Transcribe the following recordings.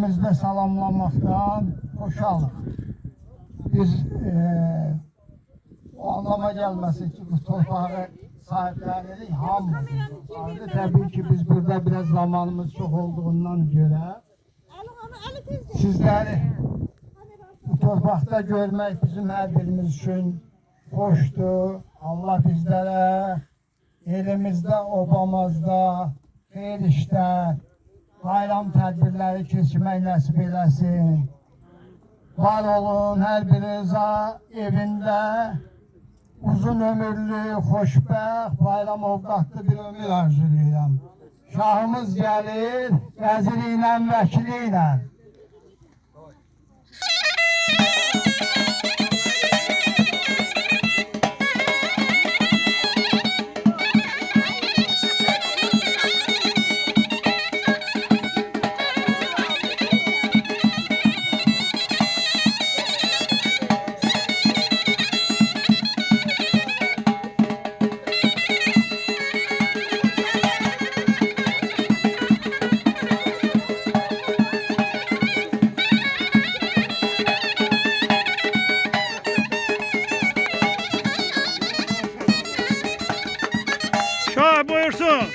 Bizde salamlamaktan hoşalıq. Biz o anlama gelmesin ki bu torpağı sahiplenirik, hamımızın torpağıdır. Tabii ki biz burada biraz zamanımız çok olduğundan göre sizleri bu torpaqda görmek bizim her birimiz için hoşdur. Allah bizlere elimizde, obamızda, xeyir işler, bayram tədbirləri keçirmək nəsib eləsin. Var olun, hər birinizə evində uzun ömürlü, xoşbəxt, bayram ovqatlı bir ömür arzulayıram. Şahımız gəlir, vəziri ilə, vəkili ilə. Şah buyursun.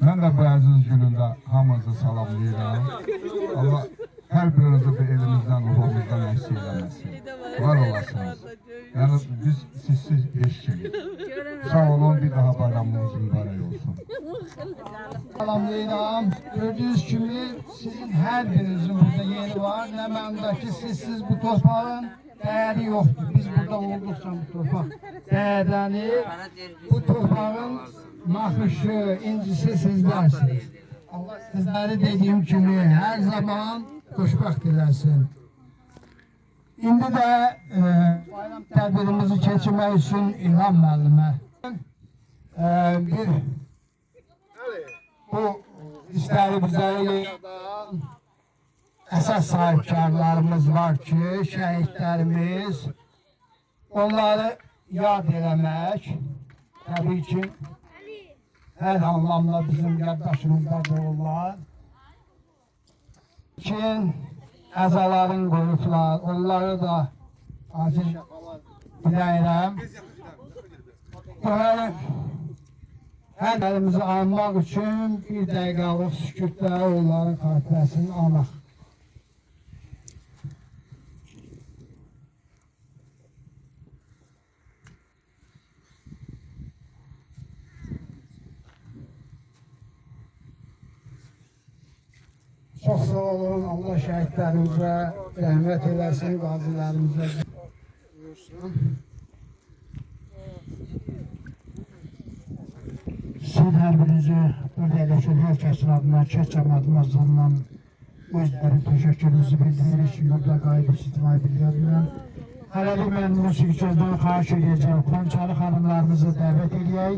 Ben de bu əziz günündə hamınızı salamlayıram. Allah hər birinizi bir elimizdən, ruhumuzdan eksik eləməsin. Var olasınız. Yəni biz sizsiz heç kimi. Sağ olun, bir daha bayramınız mübarək olsun. Salamlayıram. Gördüğünüz kimi sizin her birinizin burada yeri var. Ne məndəki sizsiz bu torpağın değeri yoktur. Biz burada oldukça bu torpaq değerlenir. Bu torpağın nakışı, incisi sizlersiniz. Allah sizleri dediğim gibi her zaman xoşbəxt diləsin. İndi də bayram tədbirimizi keçirmək üçün İlham müəllimə bu istəri bizə yaradan əsas sahibkarlarımız var ki, şəhidlərimiz, onları yad eləmək təbii ki hər anlamda bizim yaddaşımızda dururlar. Çin əzaların qoyublar, onları da acil diləyirəm. Deməli, hər əlimizi anmaq üçün bir dəqiqəlik sükutlə onların xatirəsini anaq. Çok sağ olun, Allah şəhidlərimizə rəhmət eləsin, qazilərimizə. Sizin hər birinizi burada eləşən hər kəsin adından, kəs cəmadımızdan özləri təşəkkürümüzü bildiririk ki, burada qayıb istifai bildirəm. Hələlik mən musiqi sözdən xahiş edəcəm, Xonçalı xanımlarımızı dəvət edək.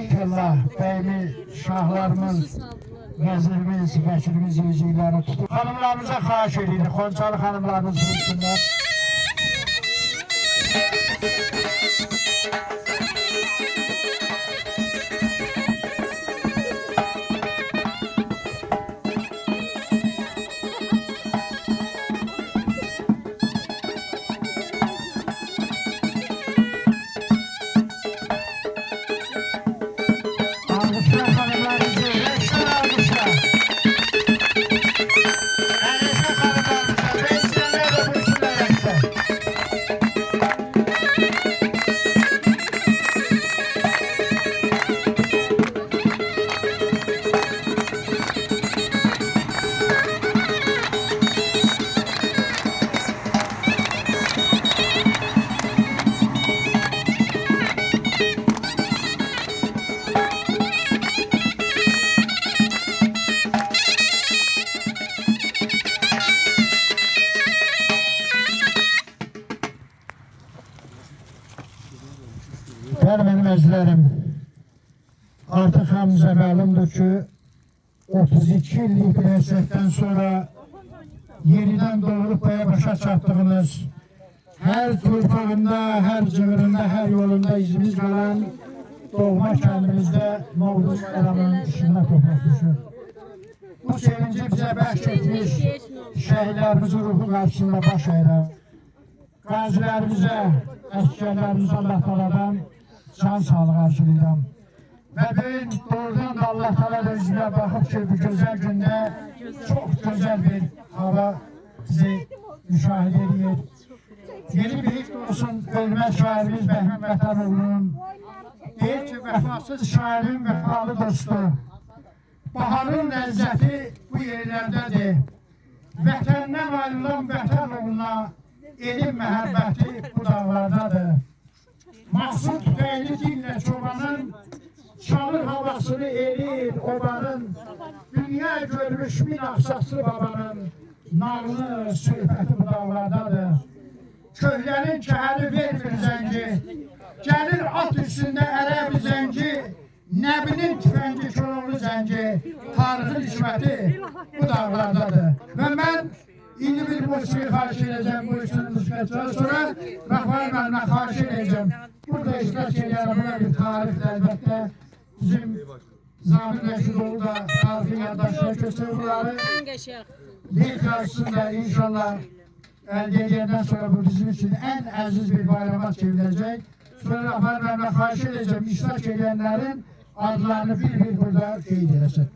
İnşallah bəyimiz, şahlarımız, vəzirimiz, vəkilimiz yüzükləri tutup hanımlarımıza xahiş edirik, Xonçalı hanımlarımız buyursunlar. Alkışlar hanımlarımızı, reksel alkışlar. Reksel hanımlarımıza, reksel de buyursunlar reksel. benim əzizlərim, artıq hamımıza məlumdur ki, 32 illik bir həsrətdən sonra yenidən doğulub buraya başa çatdığımız, hər torpağında, hər cığırında, hər yolunda izimiz qalan doğma kəndimizdə Novruz bayramının işinə toplaq düşür. Bu sevinci bizə bəxş etmiş şəhidlərimizin ruhu qarşısında baş əyirəm. Qazilərimizə, əsgərlərimizə Allah taladan can sağlığı arzulayıram. Və bugün doğrudan da Allah talada üzümə baxıb ki, bu gözəl gündə çox gözəl bir hava bizi müşahidə edir. Yeni bir hik olsun ölməz şairimiz Bəhmən Vətənoğlu'nun deyir ki, vəfasız şairin vəfalı dostu. Baharın ləzzəti bu yerlərdədir. Vətəndən ayrılan Vətənoğlu'na elin məhəbbəti bu dağlardadır. Mahsud tüfəyli dillə çobanın çalır havasını erir obanın. Dünya görmüş min axsaslı babanın nağlı söhbəti bu dağlardadır. Köhlənin kəhəli vermir zəngi, gəlir at üstündə ərəb zəngi, Nəbinin tüfəngi Koroğlu zəngi, tarixin hikməti bu dağlardadır. Və mən indi bir musiqi xahiş edəcəm, bu üçün musiqiçilərə sonra Rafael müəllimə xahiş edəcəm. Burada iştirak edən buna bir tarixdir əlbəttə. Bizim Zamin Rəşidoğlu da tarixin yaddaşına göstərir bunları. Bir qarşısında inşallah əldə edəndən sonra bu bizim üçün ən əziz bir bayrama çevriləcək. Sonra Rafael müəllimə xahiş edəcəm, iştirak edənlərin adlarını bir-bir burada qeyd edəcək.